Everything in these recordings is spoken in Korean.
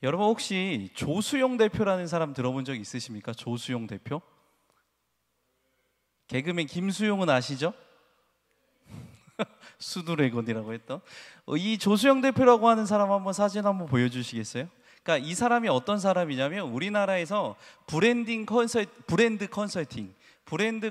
여러분 혹시 조수용 대표라는 사람 들어본 적 있으십니까? 조수용 대표? 개그맨 김수용은 아시죠? 수두레곤이라고 했던 이 조수영 대표라고 하는 사람 한번 사진 한번 보여주시겠어요? 그러니까 이 사람이 어떤 사람이냐면 우리나라에서 브랜드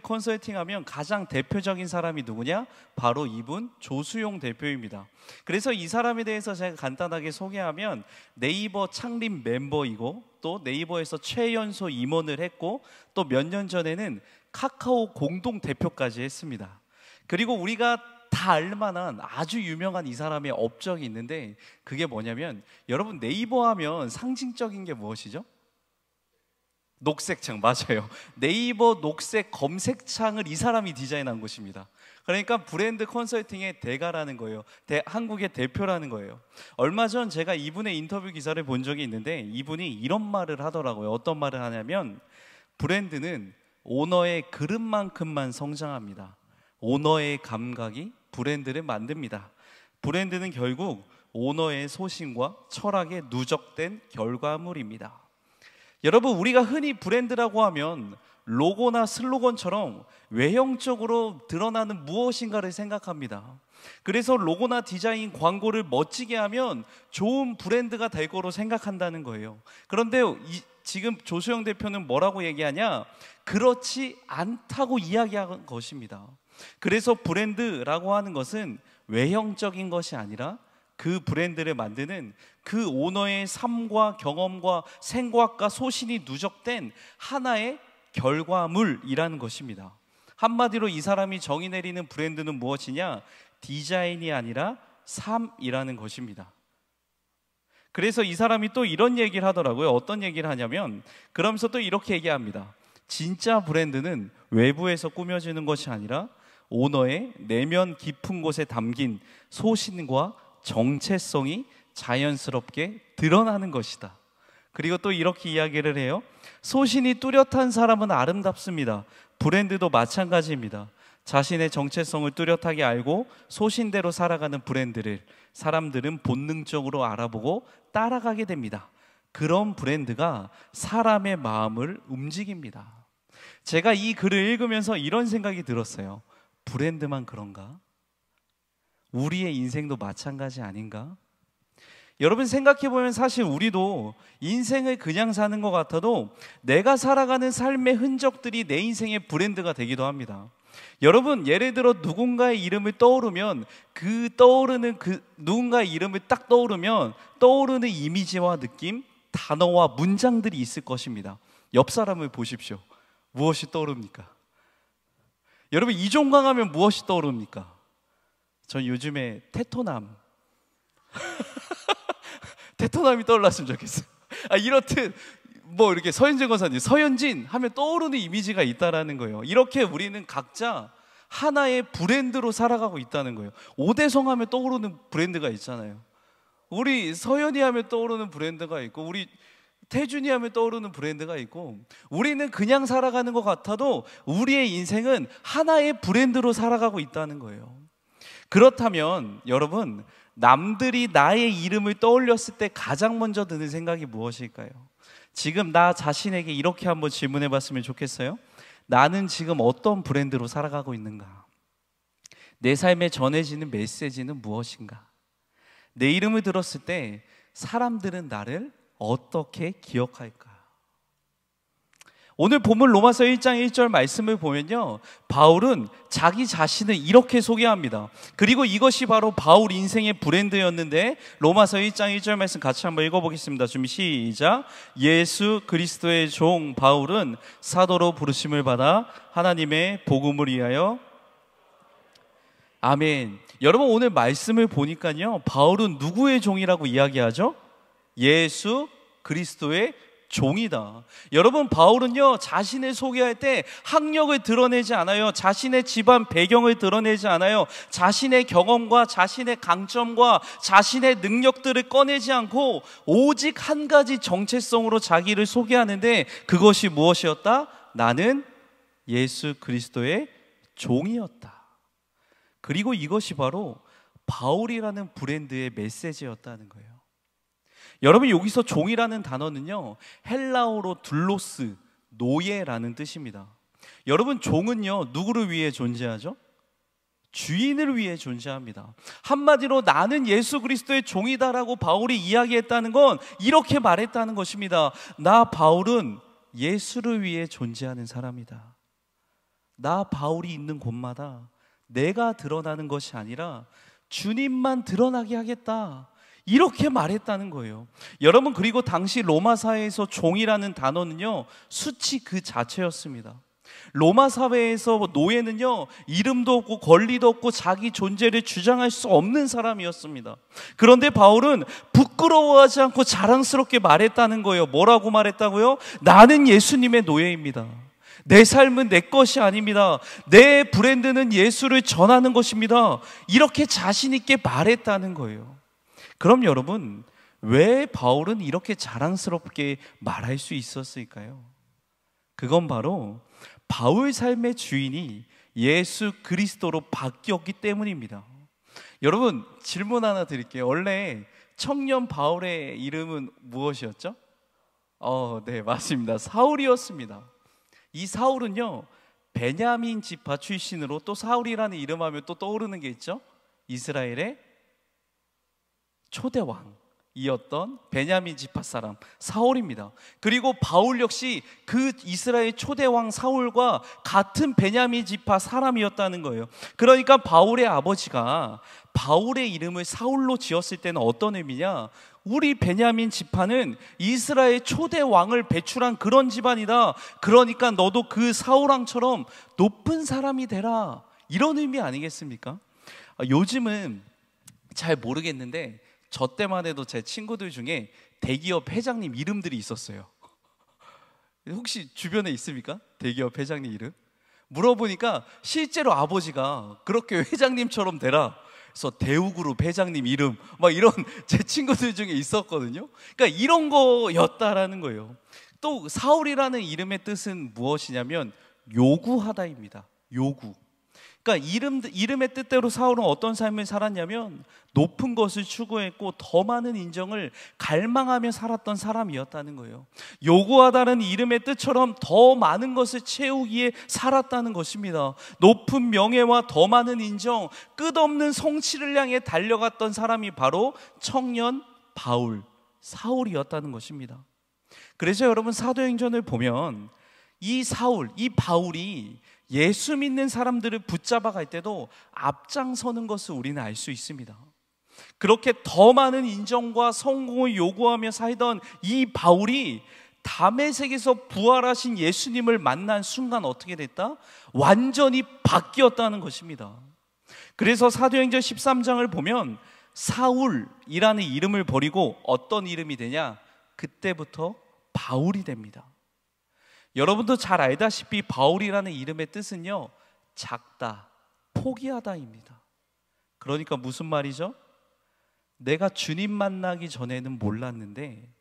컨설팅 하면 가장 대표적인 사람이 누구냐? 바로 이분 조수용 대표입니다. 그래서 이 사람에 대해서 제가 간단하게 소개하면 네이버 창립 멤버이고 또 네이버에서 최연소 임원을 했고 또 몇 년 전에는 카카오 공동 대표까지 했습니다. 그리고 우리가 다 알만한 아주 유명한 이 사람의 업적이 있는데 그게 뭐냐면 여러분 네이버 하면 상징적인 게 무엇이죠? 녹색창, 맞아요. 네이버 녹색 검색창을 이 사람이 디자인한 것입니다. 그러니까 브랜드 컨설팅의 대가라는 거예요. 한국의 대표라는 거예요. 얼마 전 제가 이분의 인터뷰 기사를 본 적이 있는데 이분이 이런 말을 하더라고요. 어떤 말을 하냐면 브랜드는 오너의 그릇만큼만 성장합니다. 오너의 감각이 브랜드를 만듭니다. 브랜드는 결국 오너의 소신과 철학에 누적된 결과물입니다. 여러분, 우리가 흔히 브랜드라고 하면 로고나 슬로건처럼 외형적으로 드러나는 무엇인가를 생각합니다. 그래서 로고나 디자인, 광고를 멋지게 하면 좋은 브랜드가 될 거로 생각한다는 거예요. 그런데 지금 조수영 대표는 뭐라고 얘기하냐? 그렇지 않다고 이야기한 것입니다. 그래서 브랜드라고 하는 것은 외형적인 것이 아니라 그 브랜드를 만드는 그 오너의 삶과 경험과 생각과 소신이 누적된 하나의 결과물이라는 것입니다. 한마디로 이 사람이 정의 내리는 브랜드는 무엇이냐? 디자인이 아니라 삶이라는 것입니다. 그래서 이 사람이 또 이런 얘기를 하더라고요. 어떤 얘기를 하냐면 그러면서 또 이렇게 얘기합니다. 진짜 브랜드는 외부에서 꾸며지는 것이 아니라 오너의 내면 깊은 곳에 담긴 소신과 정체성이 자연스럽게 드러나는 것이다. 그리고 또 이렇게 이야기를 해요. 소신이 뚜렷한 사람은 아름답습니다. 브랜드도 마찬가지입니다. 자신의 정체성을 뚜렷하게 알고 소신대로 살아가는 브랜드를 사람들은 본능적으로 알아보고 따라가게 됩니다. 그런 브랜드가 사람의 마음을 움직입니다. 제가 이 글을 읽으면서 이런 생각이 들었어요. 브랜드만 그런가? 우리의 인생도 마찬가지 아닌가? 여러분 생각해보면 사실 우리도 인생을 그냥 사는 것 같아도 내가 살아가는 삶의 흔적들이 내 인생의 브랜드가 되기도 합니다. 여러분 예를 들어 누군가의 이름을 떠오르면 누군가의 이름을 딱 떠오르면 떠오르는 이미지와 느낌, 단어와 문장들이 있을 것입니다. 옆 사람을 보십시오. 무엇이 떠오릅니까? 여러분 이종강 하면 무엇이 떠오릅니까? 전 요즘에 테토남 테토남이 떠올랐으면 좋겠어요. 이렇듯 이렇게 서현진 권사님, 서현진 하면 떠오르는 이미지가 있다라는 거예요. 이렇게 우리는 각자 하나의 브랜드로 살아가고 있다는 거예요. 오대성 하면 떠오르는 브랜드가 있잖아요. 우리 서현이 하면 떠오르는 브랜드가 있고 우리 태준이 하면 떠오르는 브랜드가 있고 우리는 그냥 살아가는 것 같아도 우리의 인생은 하나의 브랜드로 살아가고 있다는 거예요. 그렇다면 여러분 남들이 나의 이름을 떠올렸을 때 가장 먼저 드는 생각이 무엇일까요? 지금 나 자신에게 이렇게 한번 질문해 봤으면 좋겠어요. 나는 지금 어떤 브랜드로 살아가고 있는가? 내 삶에 전해지는 메시지는 무엇인가? 내 이름을 들었을 때 사람들은 나를 어떻게 기억할까? 오늘 본문 로마서 1장 1절 말씀을 보면요, 바울은 자기 자신을 이렇게 소개합니다. 그리고 이것이 바로 바울 인생의 브랜드였는데 로마서 1장 1절 말씀 같이 한번 읽어보겠습니다. 준비 시작. 예수 그리스도의 종 바울은 사도로 부르심을 받아 하나님의 복음을 위하여. 아멘. 여러분 오늘 말씀을 보니까요, 바울은 누구의 종이라고 이야기하죠? 예수 그리스도의 종이다. 여러분 바울은요 자신을 소개할 때 학력을 드러내지 않아요. 자신의 집안 배경을 드러내지 않아요. 자신의 경험과 자신의 강점과 자신의 능력들을 꺼내지 않고 오직 한 가지 정체성으로 자기를 소개하는데 그것이 무엇이었다? 나는 예수 그리스도의 종이었다. 그리고 이것이 바로 바울이라는 브랜드의 메시지였다는 거예요. 여러분, 여기서 종이라는 단어는요, 헬라어로 둘로스, 노예라는 뜻입니다. 여러분, 종은요, 누구를 위해 존재하죠? 주인을 위해 존재합니다. 한마디로 나는 예수 그리스도의 종이다라고 바울이 이야기했다는 건 이렇게 말했다는 것입니다. 나 바울은 예수를 위해 존재하는 사람이다. 나 바울이 있는 곳마다 내가 드러나는 것이 아니라 주님만 드러나게 하겠다, 이렇게 말했다는 거예요. 여러분, 그리고 당시 로마 사회에서 종이라는 단어는요, 수치 그 자체였습니다. 로마 사회에서 노예는요, 이름도 없고 권리도 없고 자기 존재를 주장할 수 없는 사람이었습니다. 그런데 바울은 부끄러워하지 않고 자랑스럽게 말했다는 거예요. 뭐라고 말했다고요? 나는 예수님의 노예입니다. 내 삶은 내 것이 아닙니다. 내 브랜드는 예수를 전하는 것입니다. 이렇게 자신 있게 말했다는 거예요. 그럼 여러분, 왜 바울은 이렇게 자랑스럽게 말할 수 있었을까요? 그건 바로 바울 삶의 주인이 예수 그리스도로 바뀌었기 때문입니다. 여러분, 질문 하나 드릴게요. 원래 청년 바울의 이름은 무엇이었죠? 네, 맞습니다. 사울이었습니다. 이 사울은요, 베냐민 지파 출신으로, 또 사울이라는 이름 하면 또 떠오르는 게 있죠? 이스라엘의 초대왕이었던 베냐민 지파 사람 사울입니다. 그리고 바울 역시 그 이스라엘 초대왕 사울과 같은 베냐민 지파 사람이었다는 거예요. 그러니까 바울의 아버지가 바울의 이름을 사울로 지었을 때는 어떤 의미냐? 우리 베냐민 지파는 이스라엘 초대왕을 배출한 그런 집안이다. 그러니까 너도 그 사울왕처럼 높은 사람이 되라, 이런 의미 아니겠습니까? 요즘은 잘 모르겠는데 저 때만 해도 제 친구들 중에 대기업 회장님 이름들이 있었어요. 혹시 주변에 있습니까? 대기업 회장님 이름? 물어보니까 실제로 아버지가 그렇게 회장님처럼 되라, 그래서 대우그룹 회장님 이름 막 이런 제 친구들 중에 있었거든요. 그러니까 이런 거였다라는 거예요. 또 사울이라는 이름의 뜻은 무엇이냐면 요구하다입니다. 요구. 그러니까 이름의 뜻대로 사울은 어떤 삶을 살았냐면 높은 것을 추구했고 더 많은 인정을 갈망하며 살았던 사람이었다는 거예요. 요구하다는 이름의 뜻처럼 더 많은 것을 채우기에 살았다는 것입니다. 높은 명예와 더 많은 인정, 끝없는 성취를 향해 달려갔던 사람이 바로 청년 바울, 사울이었다는 것입니다. 그래서 여러분, 사도행전을 보면 이 사울, 이 바울이 예수 믿는 사람들을 붙잡아 갈 때도 앞장서는 것을 우리는 알 수 있습니다. 그렇게 더 많은 인정과 성공을 요구하며 살던 이 바울이 다메섹에서 부활하신 예수님을 만난 순간 어떻게 됐다? 완전히 바뀌었다는 것입니다. 그래서 사도행전 13장을 보면 사울이라는 이름을 버리고 어떤 이름이 되냐? 그때부터 바울이 됩니다. 여러분도 잘 알다시피 바울이라는 이름의 뜻은요, 작다, 포기하다입니다. 그러니까 무슨 말이죠? 내가 주님 만나기 전에는 몰랐는데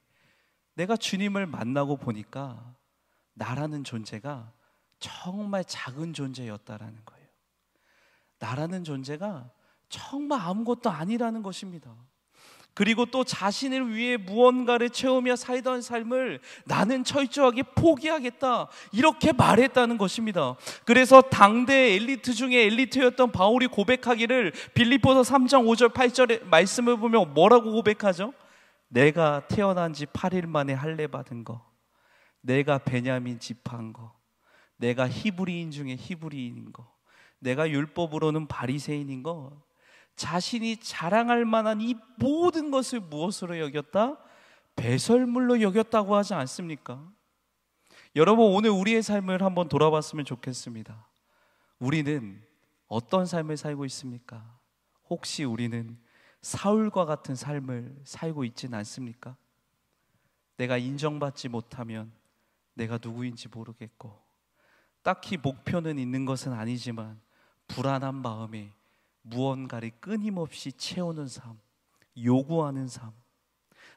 내가 주님을 만나고 보니까 나라는 존재가 정말 작은 존재였다라는 거예요. 나라는 존재가 정말 아무것도 아니라는 것입니다. 그리고 또 자신을 위해 무언가를 채우며 살던 삶을 나는 철저하게 포기하겠다, 이렇게 말했다는 것입니다. 그래서 당대 엘리트 중에 엘리트였던 바울이 고백하기를 빌립보서 3장 5절 8절의 말씀을 보면 뭐라고 고백하죠? 내가 태어난 지 8일 만에 할례 받은 거, 내가 베냐민 지파인 거, 내가 히브리인 중에 히브리인인 거, 내가 율법으로는 바리새인인 거, 자신이 자랑할 만한 이 모든 것을 무엇으로 여겼다? 배설물로 여겼다고 하지 않습니까? 여러분, 오늘 우리의 삶을 한번 돌아봤으면 좋겠습니다. 우리는 어떤 삶을 살고 있습니까? 혹시 우리는 사울과 같은 삶을 살고 있지는 않습니까? 내가 인정받지 못하면 내가 누구인지 모르겠고, 딱히 목표는 있는 것은 아니지만 불안한 마음에 무언가를 끊임없이 채우는 삶, 요구하는 삶,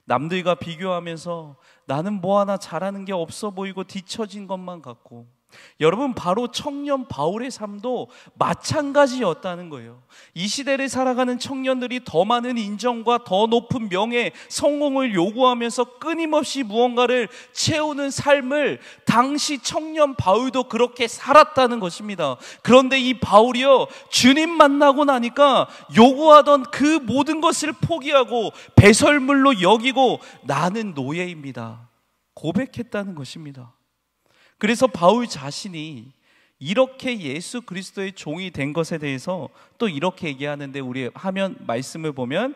남들과 비교하면서 나는 뭐 하나 잘하는 게 없어 보이고 뒤처진 것만 같고, 여러분, 바로 청년 바울의 삶도 마찬가지였다는 거예요. 이 시대를 살아가는 청년들이 더 많은 인정과 더 높은 명예, 성공을 요구하면서 끊임없이 무언가를 채우는 삶을 당시 청년 바울도 그렇게 살았다는 것입니다. 그런데 이 바울이요, 주님 만나고 나니까 요구하던 그 모든 것을 포기하고 배설물로 여기고 나는 노예입니다, 고백했다는 것입니다. 그래서 바울 자신이 이렇게 예수 그리스도의 종이 된 것에 대해서 또 이렇게 얘기하는데, 우리 화면 말씀을 보면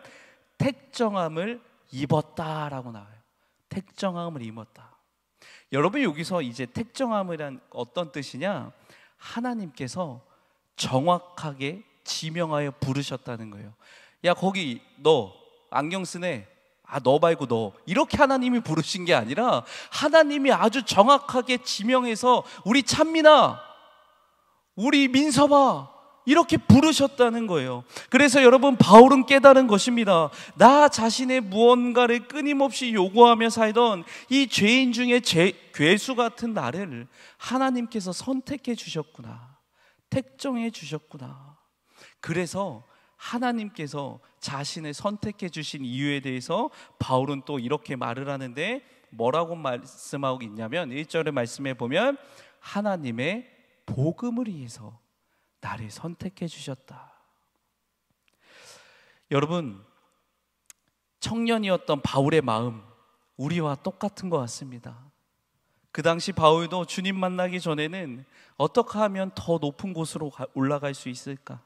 택정함을 입었다라고 나와요. 택정함을 입었다. 여러분, 여기서 이제 택정함이란 어떤 뜻이냐? 하나님께서 정확하게 지명하여 부르셨다는 거예요. 야, 거기 너 안경 쓰네, 너 말고 너, 이렇게 하나님이 부르신 게 아니라 하나님이 아주 정확하게 지명해서 우리 찬민아, 우리 민서봐, 이렇게 부르셨다는 거예요. 그래서 여러분, 바울은 깨달은 것입니다. 나 자신의 무언가를 끊임없이 요구하며 살던 이 죄인 중에 괴수 같은 나를 하나님께서 선택해 주셨구나, 택정해 주셨구나. 그래서 하나님께서 자신을 선택해 주신 이유에 대해서 바울은 또 이렇게 말을 하는데, 뭐라고 말씀하고 있냐면 1절의 말씀에 보면 하나님의 복음을 위해서 나를 선택해 주셨다. 여러분, 청년이었던 바울의 마음, 우리와 똑같은 것 같습니다. 그 당시 바울도 주님 만나기 전에는 어떻게 하면 더 높은 곳으로 올라갈 수 있을까?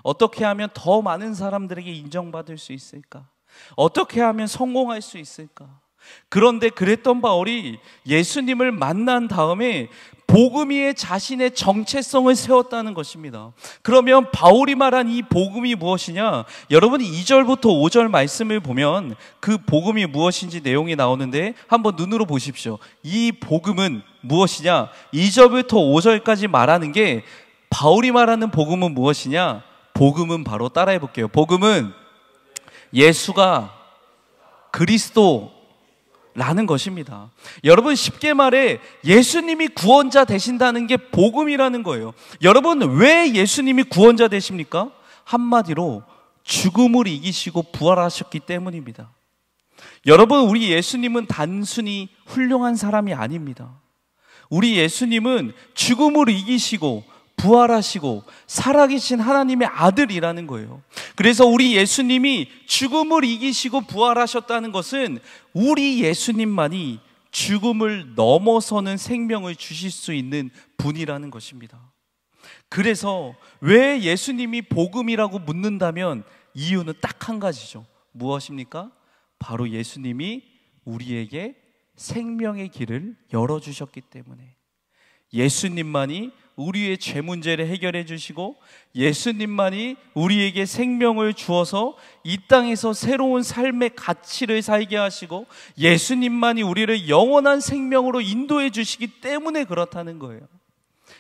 어떻게 하면 더 많은 사람들에게 인정받을 수 있을까? 어떻게 하면 성공할 수 있을까? 그런데 그랬던 바울이 예수님을 만난 다음에 복음 위에 자신의 정체성을 세웠다는 것입니다. 그러면 바울이 말한 이 복음이 무엇이냐? 여러분, 2절부터 5절 말씀을 보면 그 복음이 무엇인지 내용이 나오는데 한번 눈으로 보십시오. 이 복음은 무엇이냐? 2절부터 5절까지 말하는 게, 바울이 말하는 복음은 무엇이냐? 복음은 바로 따라해 볼게요. 복음은 예수가 그리스도라는 것입니다. 여러분, 쉽게 말해 예수님이 구원자 되신다는 게 복음이라는 거예요. 여러분, 왜 예수님이 구원자 되십니까? 한마디로 죽음을 이기시고 부활하셨기 때문입니다. 여러분, 우리 예수님은 단순히 훌륭한 사람이 아닙니다. 우리 예수님은 죽음을 이기시고 부활하시고 살아계신 하나님의 아들이라는 거예요. 그래서 우리 예수님이 죽음을 이기시고 부활하셨다는 것은 우리 예수님만이 죽음을 넘어서는 생명을 주실 수 있는 분이라는 것입니다. 그래서 왜 예수님이 복음이라고 묻는다면 이유는 딱 한 가지죠. 무엇입니까? 바로 예수님이 우리에게 생명의 길을 열어주셨기 때문에, 예수님만이 우리의 죄 문제를 해결해 주시고, 예수님만이 우리에게 생명을 주어서 이 땅에서 새로운 삶의 가치를 살게 하시고, 예수님만이 우리를 영원한 생명으로 인도해 주시기 때문에 그렇다는 거예요.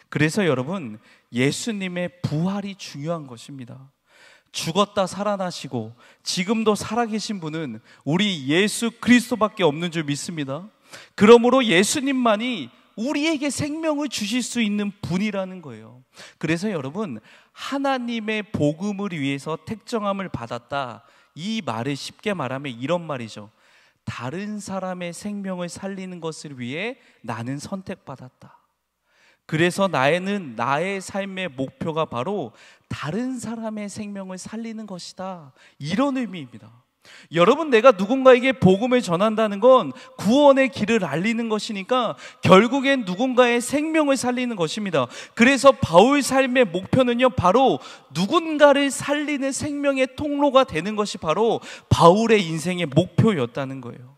그래서 여러분, 예수님의 부활이 중요한 것입니다. 죽었다 살아나시고 지금도 살아계신 분은 우리 예수 그리스도밖에 없는 줄 믿습니다. 그러므로 예수님만이 우리에게 생명을 주실 수 있는 분이라는 거예요. 그래서 여러분, 하나님의 복음을 위해서 택정함을 받았다, 이 말을 쉽게 말하면 이런 말이죠. 다른 사람의 생명을 살리는 것을 위해 나는 선택받았다. 그래서 나의 삶의 목표가 바로 다른 사람의 생명을 살리는 것이다, 이런 의미입니다. 여러분, 내가 누군가에게 복음을 전한다는 건 구원의 길을 알리는 것이니까 결국엔 누군가의 생명을 살리는 것입니다. 그래서 바울 삶의 목표는요, 바로 누군가를 살리는 생명의 통로가 되는 것이 바로 바울의 인생의 목표였다는 거예요.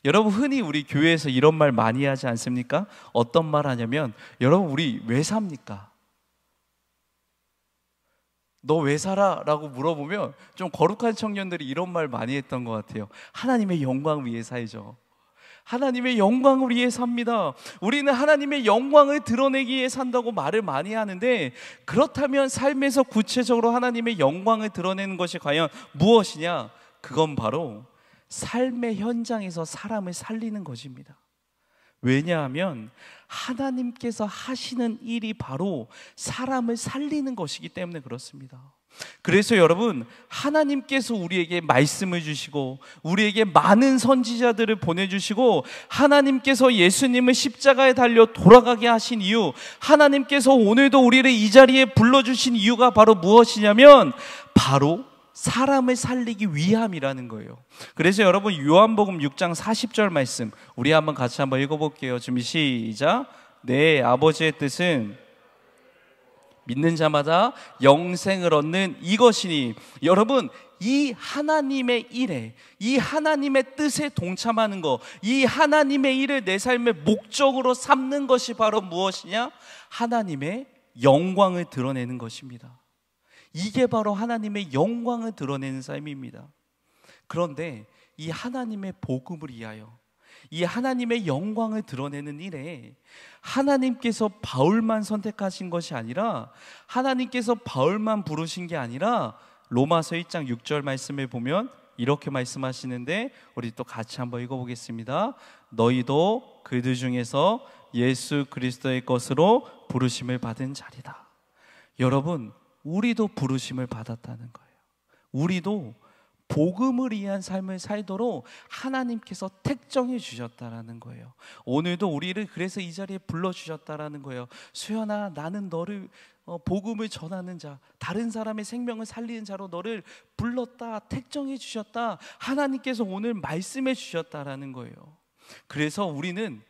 여러분, 흔히 우리 교회에서 이런 말 많이 하지 않습니까? 어떤 말 하냐면, 여러분, 우리 왜 삽니까? 너 왜 살아? 라고 물어보면 좀 거룩한 청년들이 이런 말 많이 했던 것 같아요. 하나님의 영광을 위해 살죠. 하나님의 영광을 위해 삽니다. 우리는 하나님의 영광을 드러내기 위해 산다고 말을 많이 하는데, 그렇다면 삶에서 구체적으로 하나님의 영광을 드러내는 것이 과연 무엇이냐? 그건 바로 삶의 현장에서 사람을 살리는 것입니다. 왜냐하면 하나님께서 하시는 일이 바로 사람을 살리는 것이기 때문에 그렇습니다. 그래서 여러분, 하나님께서 우리에게 말씀을 주시고 우리에게 많은 선지자들을 보내주시고 하나님께서 예수님을 십자가에 달려 돌아가게 하신 이유, 하나님께서 오늘도 우리를 이 자리에 불러주신 이유가 바로 무엇이냐면 바로 사람을 살리기 위함이라는 거예요. 그래서 여러분, 요한복음 6장 40절 말씀 우리 한번 같이 한번 읽어볼게요. 준비 시작. 내 아버지의 뜻은 믿는 자마다 영생을 얻는 이것이니. 여러분, 이 하나님의 일에, 이 하나님의 뜻에 동참하는 것, 이 하나님의 일을 내 삶의 목적으로 삼는 것이 바로 무엇이냐? 하나님의 영광을 드러내는 것입니다. 이게 바로 하나님의 영광을 드러내는 삶입니다. 그런데 이 하나님의 복음을 위하여, 이 하나님의 영광을 드러내는 일에 하나님께서 바울만 선택하신 것이 아니라, 하나님께서 바울만 부르신 게 아니라 로마서 1장 6절 말씀을 보면 이렇게 말씀하시는데, 우리 또 같이 한번 읽어보겠습니다. 너희도 그들 중에서 예수 그리스도의 것으로 부르심을 받은 자리다. 여러분, 우리도 부르심을 받았다는 거예요. 우리도 복음을 위한 삶을 살도록 하나님께서 택정해 주셨다라는 거예요. 오늘도 우리를 그래서 이 자리에 불러주셨다라는 거예요. 수연아, 나는 너를 복음을 전하는 자, 다른 사람의 생명을 살리는 자로 너를 불렀다, 택정해 주셨다, 하나님께서 오늘 말씀해 주셨다라는 거예요. 그래서 우리는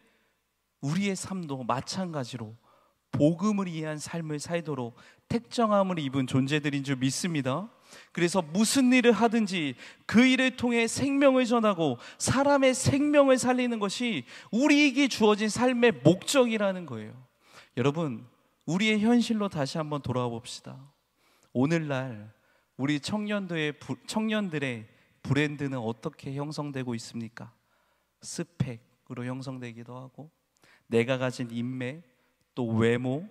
우리의 삶도 마찬가지로 복음을 위한 삶을 살도록 택정함을 입은 존재들인 줄 믿습니다. 그래서 무슨 일을 하든지 그 일을 통해 생명을 전하고 사람의 생명을 살리는 것이 우리에게 주어진 삶의 목적이라는 거예요. 여러분, 우리의 현실로 다시 한번 돌아와 봅시다. 오늘날 우리 청년들의 브랜드는 어떻게 형성되고 있습니까? 스펙으로 형성되기도 하고, 내가 가진 인맥, 또 외모,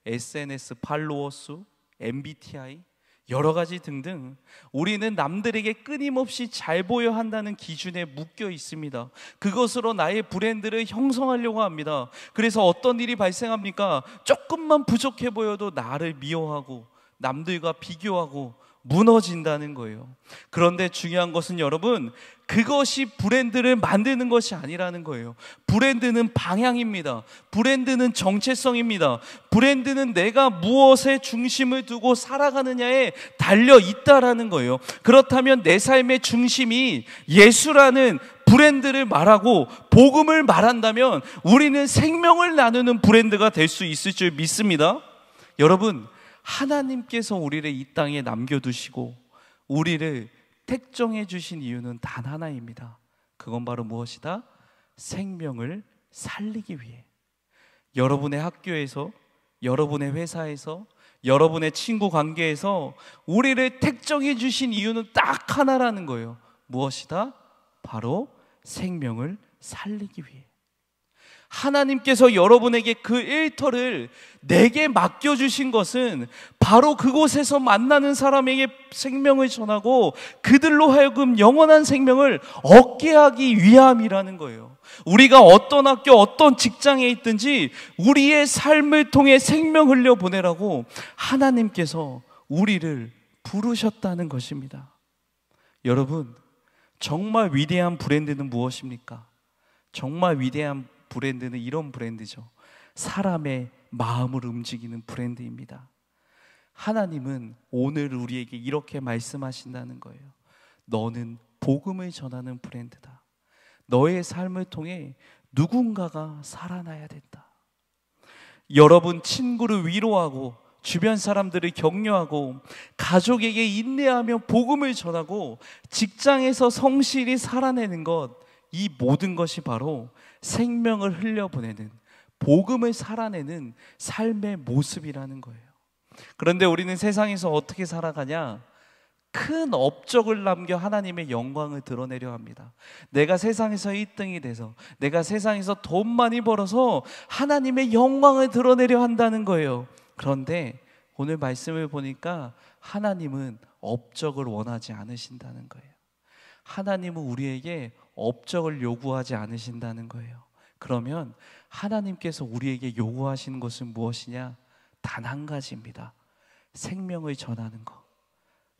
SNS 팔로워 수, MBTI, 여러 가지 등등, 우리는 남들에게 끊임없이 잘 보여야 한다는 기준에 묶여 있습니다. 그것으로 나의 브랜드를 형성하려고 합니다. 그래서 어떤 일이 발생합니까? 조금만 부족해 보여도 나를 미워하고 남들과 비교하고 무너진다는 거예요. 그런데 중요한 것은 여러분, 그것이 브랜드를 만드는 것이 아니라는 거예요. 브랜드는 방향입니다. 브랜드는 정체성입니다. 브랜드는 내가 무엇에 중심을 두고 살아가느냐에 달려 있다라는 거예요. 그렇다면 내 삶의 중심이 예수라는 브랜드를 말하고 복음을 말한다면 우리는 생명을 나누는 브랜드가 될 수 있을 줄 믿습니다. 여러분, 하나님께서 우리를 이 땅에 남겨두시고 우리를 택정해 주신 이유는 단 하나입니다. 그건 바로 무엇이다? 생명을 살리기 위해. 여러분의 학교에서, 여러분의 회사에서, 여러분의 친구 관계에서 우리를 택정해 주신 이유는 딱 하나라는 거예요. 무엇이다? 바로 생명을 살리기 위해. 하나님께서 여러분에게 그 일터를 내게 맡겨주신 것은 바로 그곳에서 만나는 사람에게 생명을 전하고 그들로 하여금 영원한 생명을 얻게 하기 위함이라는 거예요. 우리가 어떤 학교, 어떤 직장에 있든지 우리의 삶을 통해 생명 흘려보내라고 하나님께서 우리를 부르셨다는 것입니다. 여러분, 정말 위대한 브랜드는 무엇입니까? 정말 위대한 브랜드는 이런 브랜드죠. 사람의 마음을 움직이는 브랜드입니다. 하나님은 오늘 우리에게 이렇게 말씀하신다는 거예요. 너는 복음을 전하는 브랜드다. 너의 삶을 통해 누군가가 살아나야 된다. 여러분 친구를 위로하고 주변 사람들을 격려하고 가족에게 인내하며 복음을 전하고 직장에서 성실히 살아내는 것, 이 모든 것이 바로 생명을 흘려보내는, 복음을 살아내는 삶의 모습이라는 거예요. 그런데 우리는 세상에서 어떻게 살아가냐? 큰 업적을 남겨 하나님의 영광을 드러내려 합니다. 내가 세상에서 1등이 돼서, 내가 세상에서 돈 많이 벌어서 하나님의 영광을 드러내려 한다는 거예요. 그런데 오늘 말씀을 보니까 하나님은 업적을 원하지 않으신다는 거예요. 하나님은 우리에게 업적을 요구하지 않으신다는 거예요. 그러면 하나님께서 우리에게 요구하시는 것은 무엇이냐? 단 한 가지입니다. 생명을 전하는 것,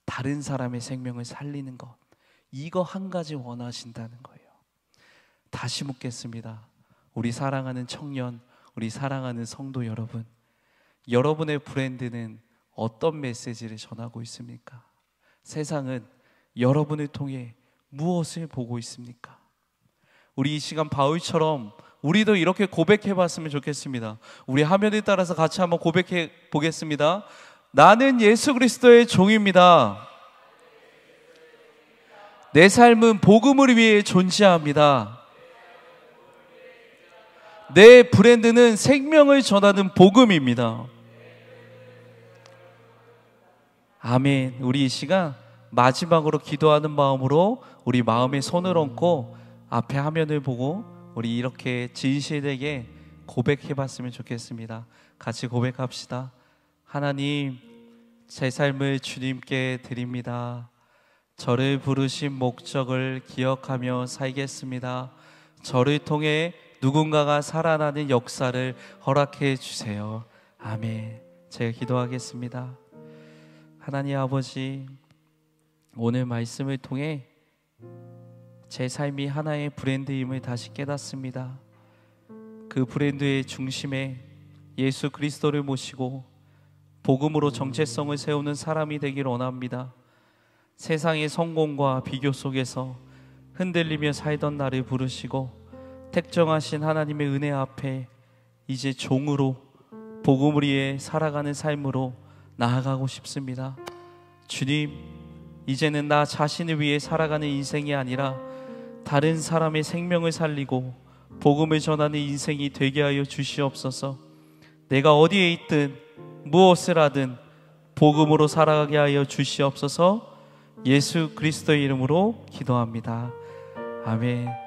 다른 사람의 생명을 살리는 것, 이거 한 가지 원하신다는 거예요. 다시 묻겠습니다. 우리 사랑하는 청년, 우리 사랑하는 성도 여러분, 여러분의 브랜드는 어떤 메시지를 전하고 있습니까? 세상은 여러분을 통해 무엇을 보고 있습니까? 우리 이 시간 바울처럼 우리도 이렇게 고백해 봤으면 좋겠습니다. 우리 화면에 따라서 같이 한번 고백해 보겠습니다. 나는 예수 그리스도의 종입니다. 내 삶은 복음을 위해 존재합니다. 내 브랜드는 생명을 전하는 복음입니다. 아멘. 우리 이 시간 마지막으로 기도하는 마음으로 우리 마음에 손을 얹고 앞에 화면을 보고 우리 이렇게 진실되게 고백해 봤으면 좋겠습니다. 같이 고백합시다. 하나님, 제 삶을 주님께 드립니다. 저를 부르신 목적을 기억하며 살겠습니다. 저를 통해 누군가가 살아나는 역사를 허락해 주세요. 아멘. 제가 기도하겠습니다. 하나님 아버지, 오늘 말씀을 통해 제 삶이 하나의 브랜드임을 다시 깨닫습니다. 그 브랜드의 중심에 예수 그리스도를 모시고 복음으로 정체성을 세우는 사람이 되길 원합니다. 세상의 성공과 비교 속에서 흔들리며 살던 나를 부르시고 택정하신 하나님의 은혜 앞에 이제 종으로 복음을 위해 살아가는 삶으로 나아가고 싶습니다. 주님, 이제는 나 자신을 위해 살아가는 인생이 아니라 다른 사람의 생명을 살리고 복음을 전하는 인생이 되게 하여 주시옵소서. 내가 어디에 있든 무엇을 하든 복음으로 살아가게 하여 주시옵소서. 예수 그리스도의 이름으로 기도합니다. 아멘.